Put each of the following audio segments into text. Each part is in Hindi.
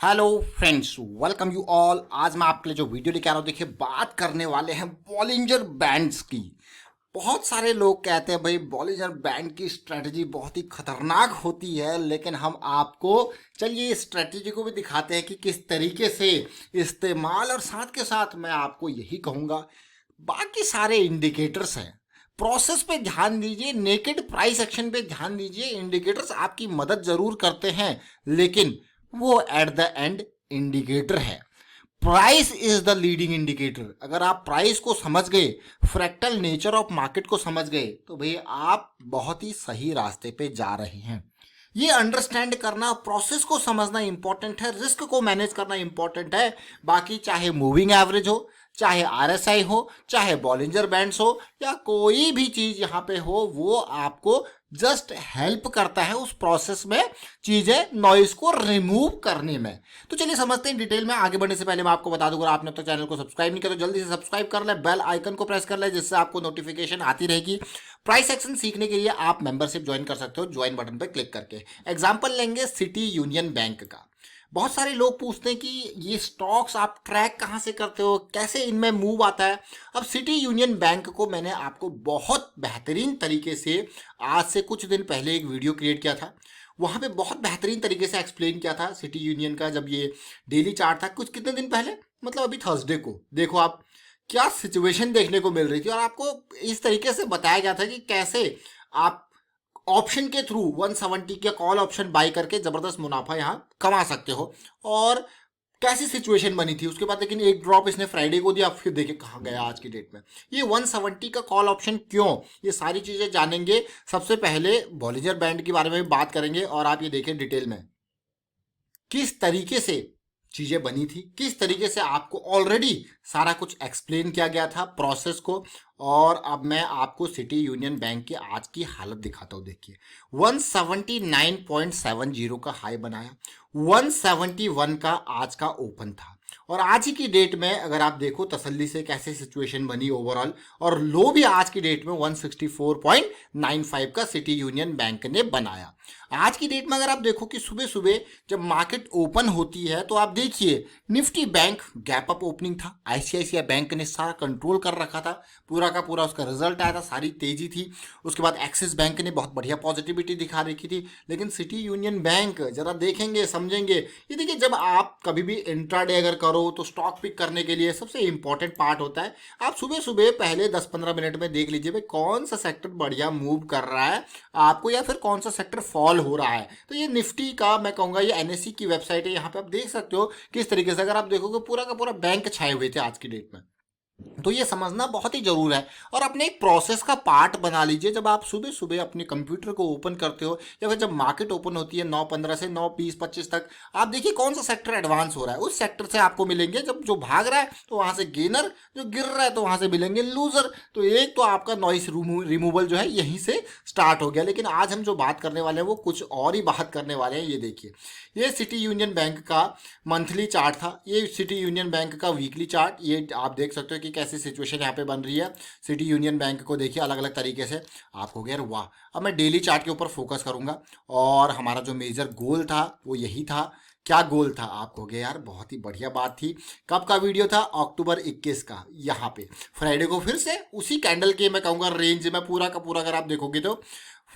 Hello friends, welcome you all. आज मैं आपके लिए जो वीडियो लेके आ रहा हूँ, देखिए बात करने वाले हैं बॉलिंजर बैंड्स की। बहुत सारे लोग कहते हैं भाई बॉलिंजर बैंड की स्ट्रेटजी बहुत ही खतरनाक होती है, लेकिन हम आपको चलिए इस स्ट्रेटजी को भी दिखाते हैं कि किस तरीके से इस्तेमाल, और साथ के साथ मैं आपको यही कहूँगा बाकी सारे इंडिकेटर्स हैं, प्रोसेस पे ध्यान दीजिए, नेकेड प्राइस एक्शन पे ध्यान दीजिए। इंडिकेटर्स आपकी मदद जरूर करते हैं, लेकिन वो एट द एंड इंडिकेटर है। Price is the leading indicator. अगर आप प्राइस को समझ गए, फ्रैक्टल नेचर ऑफ मार्केट को समझ गए, तो भैया आप बहुत ही सही रास्ते पे जा रहे हैं। ये अंडरस्टैंड करना, प्रोसेस को समझना इंपॉर्टेंट है, रिस्क को मैनेज करना इंपॉर्टेंट है। बाकी चाहे मूविंग एवरेज हो, चाहे आरएसआई हो, चाहे बॉलिंजर बैंड्स हो, या कोई भी चीज यहाँ पे हो, वो आपको जस्ट हेल्प करता है उस प्रोसेस में चीजें, नॉइज को रिमूव करने में। तो चलिए समझते हैं डिटेल में। आगे बढ़ने से पहले मैं आपको बता दूं, अगर आपने अब तक चैनल को सब्सक्राइब नहीं किया तो जल्दी से सब्सक्राइब कर ले, बेल आइकन को प्रेस कर ले, जिससे आपको नोटिफिकेशन आती रहेगी। प्राइस एक्शन सीखने के लिए आप मेंबरशिप ज्वाइन कर सकते हो, ज्वाइन बटन पर क्लिक करके। एग्जाम्पल लेंगे सिटी यूनियन बैंक का। बहुत सारे लोग पूछते हैं कि ये स्टॉक्स आप ट्रैक कहाँ से करते हो, कैसे इनमें मूव आता है। अब सिटी यूनियन बैंक को मैंने आपको बहुत बेहतरीन तरीके से आज से कुछ दिन पहले एक वीडियो क्रिएट किया था, वहाँ पे बहुत बेहतरीन तरीके से एक्सप्लेन किया था सिटी यूनियन का। जब ये डेली चार्ट था कुछ कितने दिन पहले, मतलब अभी थर्सडे को, देखो आप क्या सिचुएशन देखने को मिल रही थी, और आपको इस तरीके से बताया गया था कि कैसे आप ऑप्शन के थ्रू 170 के कॉल ऑप्शन बाय करके जबरदस्त मुनाफा यहां कमा सकते हो। और कैसी सिचुएशन बनी थी उसके बाद, लेकिन एक ड्रॉप इसने फ्राइडे को दिया, फिर देखे कहाँ गया आज की डेट में। ये 170 का कॉल ऑप्शन क्यों, ये सारी चीजें जानेंगे। सबसे पहले बॉलिंजर बैंड के बारे में भी बात करेंगे, और आप ये देखें डिटेल में किस तरीके से चीजें बनी थी, किस तरीके से आपको ऑलरेडी सारा कुछ एक्सप्लेन किया गया था प्रोसेस को। और अब मैं आपको सिटी यूनियन बैंक की आज की हालत दिखाता हूं। देखिए 179.70 का हाई बनाया, 171 का आज का ओपन था, और आज ही की डेट में अगर आप देखो तसल्ली से कैसे सिचुएशन बनी ओवरऑल, और लो भी आज की डेट में 164.95 का सिटी यूनियन बैंक ने बनाया। आज की डेट में अगर आप देखो कि सुबह सुबह जब मार्केट ओपन होती है, तो आप देखिए Nifty bank gap up opening था, आईसीआईसीआई बैंक ने सारा कंट्रोल कर रखा था, पूरा का पूरा उसका रिजल्ट आया था, सारी तेजी थी। उसके बाद एक्सिस बैंक ने बहुत बढ़िया पॉजिटिविटी दिखा रखी थी, लेकिन सिटी यूनियन बैंक जरा देखेंगे समझेंगे। ये देखिए, जब आप कभी भी इंट्राडे अगर करो तो स्टॉक पिक करने के लिए सबसे इंपॉर्टेंट पार्ट होता है, आप सुबह सुबह पहले 10-15 मिनट में देख लीजिए भाई कौन सा सेक्टर बढ़िया मूव कर रहा है आपको, या फिर कौन सा सेक्टर फॉल हो रहा है। तो ये निफ्टी का मैं कहूंगा, ये एनएससी की वेबसाइट है, यहाँ पे आप देख सकते हो किस तरीके से। अगर आप देखोगे पूरा का पूरा बैंक छाए हुए थे आज की डेट में, तो ये समझना बहुत ही जरूर है, और अपने एक प्रोसेस का पार्ट बना लीजिए। जब आप सुबह सुबह अपने कंप्यूटर को ओपन करते हो, या फिर जब मार्केट ओपन होती है 9:15 से 9:20-25 तक, आप देखिए कौन सा सेक्टर एडवांस हो रहा है, उस सेक्टर से आपको मिलेंगे। जब जो भाग रहा है तो वहां से गेनर, जो गिर रहा है तो वहां से मिलेंगे लूजर। तो एक तो आपका नॉइस रिमूवल जो है यहीं से स्टार्ट हो गया। लेकिन आज हम जो बात करने वाले हैं वो कुछ और ही बात करने वाले हैं। ये देखिए, ये सिटी यूनियन बैंक का मंथली चार्ट था, ये सिटी यूनियन बैंक का वीकली चार्ट। ये आप देख सकते हो कि कैसी सिचुएशन यहाँ पे बन रही है। सिटी यूनियन बैंक को देखिए अलग अलग तरीके से, आपको यार वाह। अब मैं डेली चार्ट के ऊपर फोकस करूंगा, और हमारा जो मेजर गोल था वो यही था। क्या गोल था, आप कहोगे यार बहुत ही बढ़िया बात थी। कब का वीडियो था, अक्टूबर 21 का। यहाँ पे फ्राइडे को फिर से उसी कैंडल के मैं कहूँगा रेंज में पूरा का पूरा, अगर आप देखोगे तो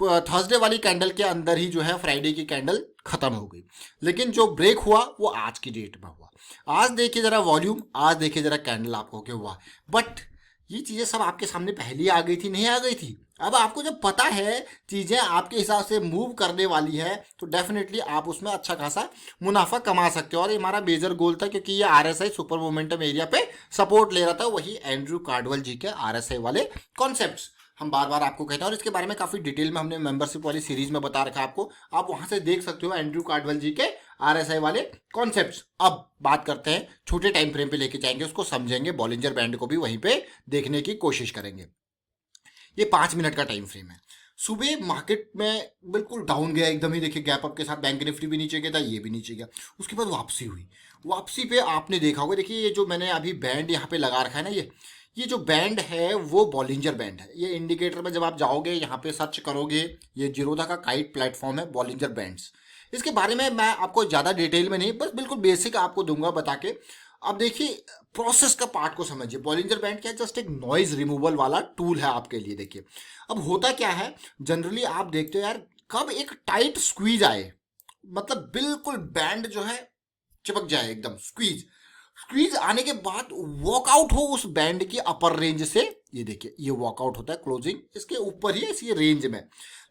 थर्सडे वाली कैंडल के अंदर ही जो है फ्राइडे की कैंडल खत्म हो गई। लेकिन जो ब्रेक हुआ वो आज की डेट में हुआ। आज देखिए जरा वॉल्यूम, आज देखिए जरा कैंडल, आपको क्या हुआ। बट ये चीजें सब आपके सामने पहले आ गई थी, नहीं आ गई थी। अब आपको जब पता है चीजें आपके हिसाब से मूव करने वाली है, तो डेफिनेटली आप उसमें अच्छा खासा मुनाफा कमा सकते हो। और ये हमारा मेजर गोल था, क्योंकि ये आरएसआई सुपर मोमेंटम एरिया पे सपोर्ट ले रहा था, वही एंड्रू कार्डवेल जी के आरएसआई वाले कॉन्सेप्ट्स हम बार बार आपको कहते हैं, और इसके बारे में काफी डिटेल में हमने मेंबरशिप वाली सीरीज में बता रखा है आपको। आप वहां से देख सकते हो एंड्रू कार्डवेल जी के आरएसआई वाले कॉन्सेप्ट्स। अब बात करते हैं, छोटे टाइम फ्रेम पे लेके जाएंगे उसको, समझेंगे, बॉलिंजर बैंड को भी वहीं पे देखने की कोशिश करेंगे। ये 5 मिनट का टाइम फ्रेम है। सुबह मार्केट में बिल्कुल डाउन गया एकदम ही, देखिए गैप अप के साथ बैंक निफ्टी भी नीचे गया था, ये भी नीचे गया। उसके बाद वापसी हुई। वापसी पे आपने देखा होगा, देखिए ये जो मैंने अभी बैंड यहाँ पे लगा रखा है ना, ये जो बैंड है वो बॉलिंजर बैंड है। ये इंडिकेटर में जब आप जाओगे, यहाँ पे सर्च करोगे, ये जीरोधा का काइट प्लेटफॉर्म है बॉलिंजर बैंड्स। इसके बारे में मैं आपको ज़्यादा डिटेल में नहीं, बस बिल्कुल बेसिक आपको दूंगा बता के। अब देखिए प्रोसेस का पार्ट को समझिए। बॉलिंजर बैंड क्या है? जस्ट एक नॉइज रिमूवल वाला टूल है आपके लिए। देखिए अब होता क्या है, जनरली आप देखते हो यार कब एक टाइट स्क्वीज आए, मतलब बिल्कुल बैंड जो है चिपक जाए एकदम, स्क्वीज स्क्वीज आने के बाद वॉकआउट हो उस बैंड की अपर रेंज से। ये देखिए ये वॉकआउट होता है, क्लोजिंग इसके ऊपर ही है, इसी रेंज में।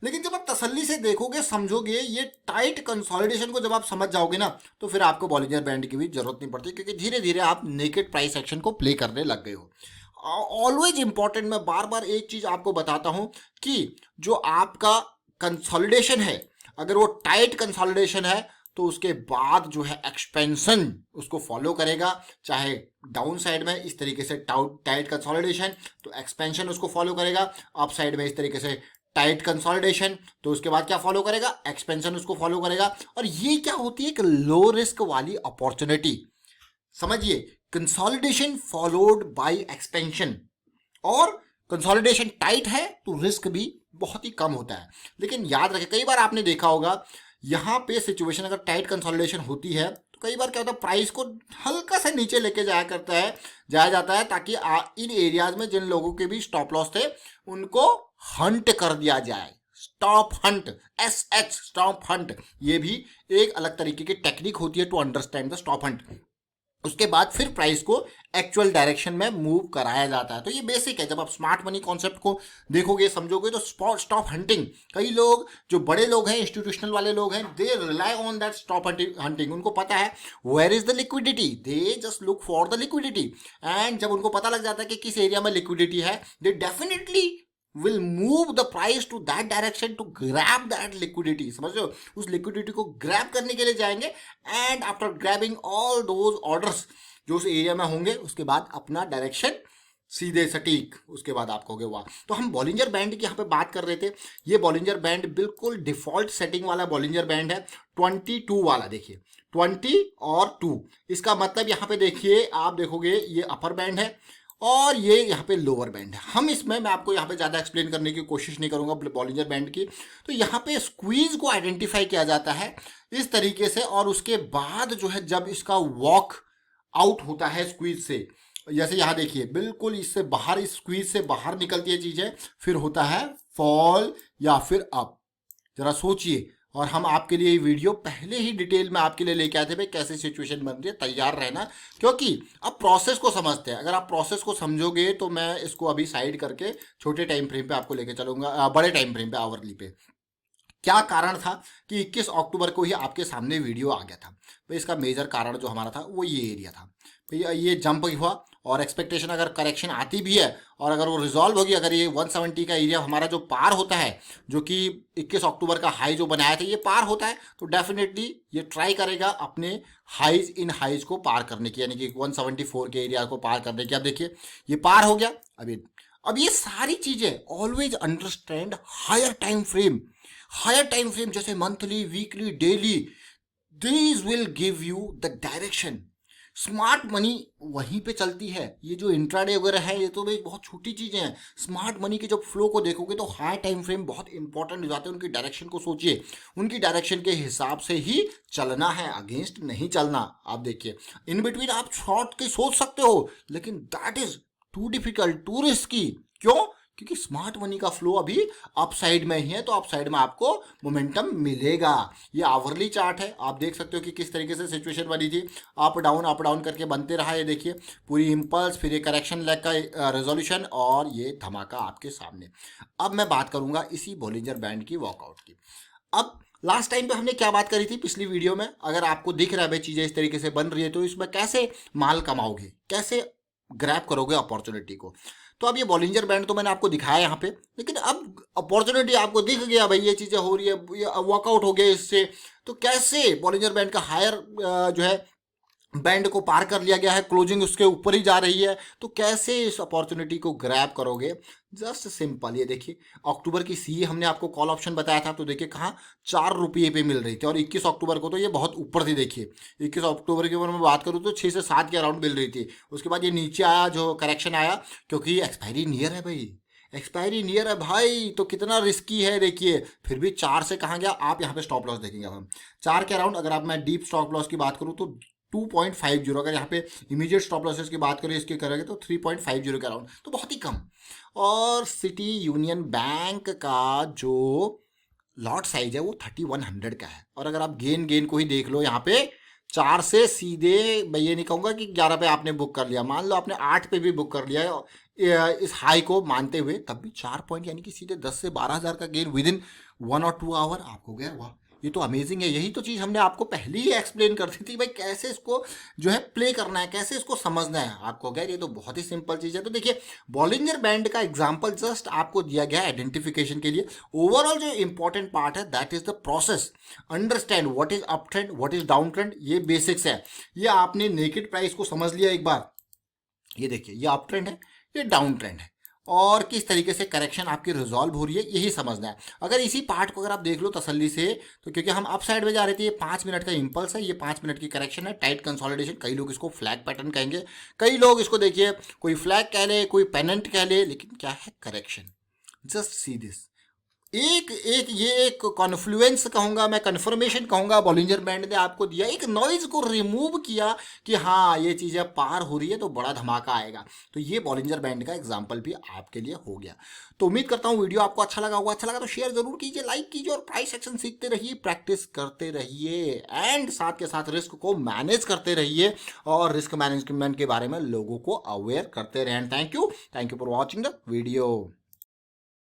लेकिन जब आप तसल्ली से देखोगे, समझोगे, ये टाइट कंसोलिडेशन को जब आप समझ जाओगे ना, तो फिर आपको बॉलिंजर बैंड की भी जरूरत नहीं पड़ती, क्योंकि धीरे धीरे आप नेकेड प्राइस एक्शन को प्ले करने लग गए हो। ऑलवेज इंपॉर्टेंट, मैं बार बार एक चीज आपको बताता हूं कि जो आपका कंसोलिडेशन है, अगर वो टाइट कंसोलिडेशन है तो उसके बाद जो है एक्सपेंशन उसको फॉलो करेगा। चाहे डाउन साइड में इस तरीके से टाइट कंसोलिडेशन, तो एक्सपेंशन उसको फॉलो करेगा। अप साइड में इस तरीके से टाइट कंसोलिडेशन, तो उसके बाद क्या फॉलो करेगा? एक्सपेंशन उसको फॉलो करेगा। और ये क्या होती है? एक लो रिस्क वाली अपॉर्चुनिटी। समझिए, कंसोलिडेशन फॉलोड बाय एक्सपेंशन, और कंसोलिडेशन टाइट है तो रिस्क भी बहुत ही कम होता है। लेकिन याद रखें, कई बार आपने देखा होगा यहाँ पे सिचुएशन अगर टाइट कंसोलिडेशन होती है तो कई बार क्या होता है, प्राइस को हल्का सा नीचे लेके जाया जाता है ताकि इन एरियाज में जिन लोगों के भी स्टॉप लॉस थे उनको हंट कर दिया जाए। Stop hunt, SH, stop hunt, ये भी एक अलग तरीके की टेक्निक होती है to understand the stop hunt. उसके बाद फिर प्राइस को एक्चुअल डायरेक्शन में मूव कराया जाता है। तो ये बेसिक है। जब आप स्मार्ट मनी कॉन्सेप्ट को देखोगे, समझोगे, तो स्टॉप हंटिंग, कई लोग जो बड़े लोग हैं, इंस्टीट्यूशनल वाले लोग हैं, they rely on that stop hunting. उनको पता है where is the liquidity, they just look for the liquidity. And जब उनको पता लग जाता है कि किस एरिया में लिक्विडिटी है, they definitely will move the price to that direction to grab that liquidity। समझ रहे हो? उस लिक्विडिटी को ग्रैब करने के लिए जाएंगे, and after grabbing all those orders जो उस एरिया में होंगे, उसके बाद अपना डायरेक्शन सीधे सटीक, उसके बाद आप कहोगे वाह। तो हम बॉलिंजर बैंड की यहाँ पे बात कर रहे थे। ये बॉलिंजर बैंड बिल्कुल डिफॉल्ट सेटिंग वाला बॉलिंजर बैंड है, 22 वाला। देखिए 20 और 2, इसका मतलब यहाँ पे देखिए, आप देखोगे ये अपर बैंड है और ये यहाँ पे लोअर बैंड है। हम इसमें, मैं आपको यहाँ पे ज़्यादा एक्सप्लेन करने की कोशिश नहीं करूँगा बॉलिंजर बैंड की। तो यहाँ पे स्क्वीज को आइडेंटिफाई किया जाता है इस तरीके से, और उसके बाद जो है जब इसका वॉक आउट होता है स्क्वीज से, जैसे यहाँ देखिए बिल्कुल इससे बाहर, इस स्क्वीज से बाहर निकलती है चीज़ें, फिर होता है फॉल या फिर अप। जरा सोचिए, और हम आपके लिए ये वीडियो पहले ही डिटेल में आपके लिए लेके आए थे भाई, कैसे सिचुएशन बन रही है, तैयार रहना। क्योंकि अब प्रोसेस को समझते हैं। अगर आप प्रोसेस को समझोगे तो मैं इसको अभी साइड करके छोटे टाइम फ्रेम पे आपको लेके चलूंगा, बड़े टाइम फ्रेम पे, आवरली पे। क्या कारण था कि 21 अक्टूबर को ही आपके सामने वीडियो आ गया था। तो इसका मेजर कारण जो हमारा था वो ये एरिया था। तो ये जंप हुआ, और एक्सपेक्टेशन अगर करेक्शन आती भी है और अगर वो रिजॉल्व होगी, अगर ये 170 का एरिया हमारा जो पार होता है, जो कि 21 अक्टूबर का हाई जो बनाया था, ये पार होता है, तो डेफिनेटली ये ट्राई करेगा अपने हाईज इन हाईज को पार करने की, यानी कि 174 के एरिया को पार करने की। अब देखिए ये पार हो गया। अब ये सारी चीज़ें always understand higher time frame. Higher time frame जैसे monthly, weekly, daily, these will give you the direction. Smart money वहीं पे चलती है। ये जो इंट्राडे वगैरह है, ये तो भाई बहुत छोटी चीज़ें हैं। स्मार्ट मनी के जब फ्लो को देखोगे तो हाई टाइम फ्रेम बहुत इंपॉर्टेंट हो जाते हैं। उनकी डायरेक्शन को सोचिए, उनकी डायरेक्शन के हिसाब से ही चलना है, अगेंस्ट नहीं चलना। आप देखिए इन बिटवीन आप शॉर्ट के सोच सकते हो, लेकिन that is too difficult, too risky. क्यों? क्योंकि स्मार्ट मनी का फ्लो अभी अप साइड में ही है, तो अप साइड में आपको मोमेंटम मिलेगा। ये आवरली चार्ट है, आप देख सकते हो कि किस तरीके से सिचुएशन बनी थी, अप डाउन करके बनते रहा। ये देखिए पूरी इंपल्स, फिर ये करेक्शन लेग का रेजोल्यूशन, और ये धमाका आपके सामने। अब मैं बात करूंगा इसी बॉलिंजर बैंड की वॉकआउट की। अब लास्ट टाइम पे हमने क्या बात करी थी पिछली वीडियो में, अगर आपको दिख रहा है भाई चीज़ें इस तरीके से बन रही है, तो इसमें कैसे माल कमाओगे, कैसे ग्रैब करोगे अपॉर्चुनिटी को। तो अब ये बॉलिंजर बैंड तो मैंने आपको दिखाया यहाँ पे, लेकिन अब अपॉर्चुनिटी आपको दिख गया भाई, ये चीज़ें हो रही है, ये वर्कआउट हो गया इससे, तो कैसे बॉलिंजर बैंड का हायर जो है बैंड को पार कर लिया गया है, क्लोजिंग उसके ऊपर ही जा रही है, तो कैसे इस अपॉर्चुनिटी को ग्रैब करोगे? जस्ट सिंपल, ये देखिए अक्टूबर की सी हमने आपको कॉल ऑप्शन बताया था, तो देखिए कहाँ 4 रुपये पे मिल रही थी, और 21 अक्टूबर को तो ये बहुत ऊपर थी। देखिए 21 अक्टूबर की मैं बात करूँ तो 6 से 7 के अराउंड मिल रही थी। उसके बाद ये नीचे आया, जो करेक्शन आया, क्योंकि एक्सपायरी नियर है भाई, एक्सपायरी नियर है भाई, तो कितना रिस्की है देखिए, फिर भी 4 से कहाँ गया। आप यहाँ पे स्टॉप लॉस देखेंगे, अब हम 4 के अराउंड, अगर आप मैं डीप स्टॉप लॉस की बात करूँ तो 2.50, अगर यहाँ पे इमीडिएट स्टॉप लॉसेस की बात करें इसके करेंगे तो 3.50 के अराउंड, तो बहुत ही कम। और सिटी यूनियन बैंक का जो लॉट साइज है वो 3100 का है। और अगर आप गेन गेन को ही देख लो, यहाँ पे 4 से सीधे, मैं ये नहीं कहूँगा कि 11 पे आपने बुक कर लिया, मान लो आपने 8 पे भी बुक कर लिया है इस हाई को मानते हुए, तब भी 4 पॉइंट यानी कि सीधे 10 से 12,000 का गेन विद इन 1 और 2 आवर आपको गया। वाह, ये तो अमेजिंग है। यही तो चीज़ हमने आपको पहले ही एक्सप्लेन कर दी थी भाई, कैसे इसको जो है प्ले करना है, कैसे इसको समझना है आपको। गैर ये तो बहुत ही सिंपल चीज़ है। तो देखिए, बॉलिंजर बैंड का एग्जांपल जस्ट आपको दिया गया आइडेंटिफिकेशन के लिए। ओवरऑल जो इंपॉर्टेंट पार्ट है that is the process, understand what is up trend, what is down trend, ये बेसिक्स है। ये आपने नेकेड प्राइस को समझ लिया एक बार, ये देखिए ये अप ट्रेंड है, ये डाउन ट्रेंड है, और किस तरीके से करेक्शन आपकी रिजॉल्व हो रही है, यही समझना है। अगर इसी पार्ट को अगर आप देख लो तसल्ली से, तो क्योंकि हम अप साइड में जा रहे थे, ये 5 मिनट का इंपल्स है, ये 5 मिनट की करेक्शन है, टाइट कंसोलिडेशन, कई लोग इसको फ्लैग पैटर्न कहेंगे, कई लोग इसको देखिए कोई फ्लैग कह ले, कोई पेनेंट कह ले, लेकिन क्या है करेक्शन। जस्ट सी दिस, एक एक ये एक कॉन्फ्लुएंस कहूंगा मैं, कन्फर्मेशन कहूंगा, बॉलिंजर बैंड ने आपको दिया, एक नॉइज को रिमूव किया कि हाँ ये चीज़ें पार हो रही है तो बड़ा धमाका आएगा। तो ये बॉलिंजर बैंड का एग्जांपल भी आपके लिए हो गया। तो उम्मीद करता हूँ वीडियो आपको अच्छा लगा होगा। अच्छा लगा तो शेयर जरूर कीजिए, लाइक कीजिए, और प्राइस एक्शन सीखते रहिए, प्रैक्टिस करते रहिए, एंड साथ के साथ रिस्क को मैनेज करते रहिए, और रिस्क मैनेजमेंट के बारे में लोगों को अवेयर करते रहें। Thank you for watching the video.